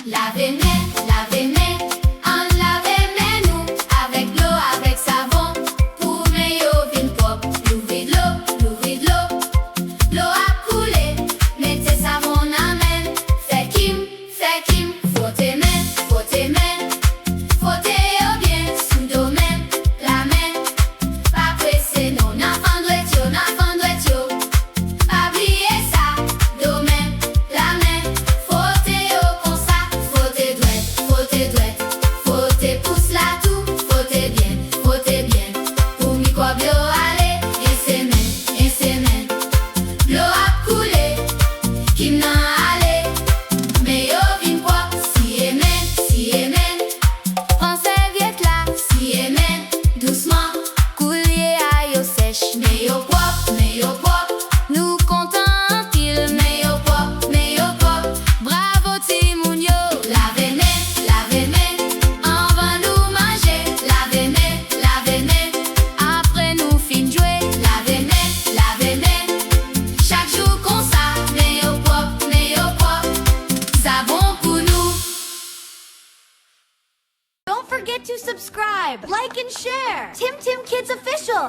Lavez main, en lavez main nous avec l'eau, avec savon. Pour meilleur vin propre, l'ouvrir de l'eau. L'eau a coulé, mettez savon en main. Fait kim, frottez main. Frottez au bien, sous domaine, la main. Pas pressé, non, n'enfant doit yo. Pas oublier ça, domaine, la main. Frottez au comme ça, frottez douette. Frottez pousse la tout, frottez bien. Pour microbe yo aller, un semaine. L'eau a coulé, kim nan aller. Mais yo vin propre, si amen. Prends serviette là, si amen. Doucement, coulier à yo sèche. Mais yo propre, nous comptons en pile. Mais yo propre, bravo Timoun yo. Lavez main, avant nous manger. Lavez main, après nous fin jouer. Lavez main, chaque jour comme ça. Mais yo propre, savon pour nous. Don't forget to subscribe, like, and share. Tim Tim Kids Official.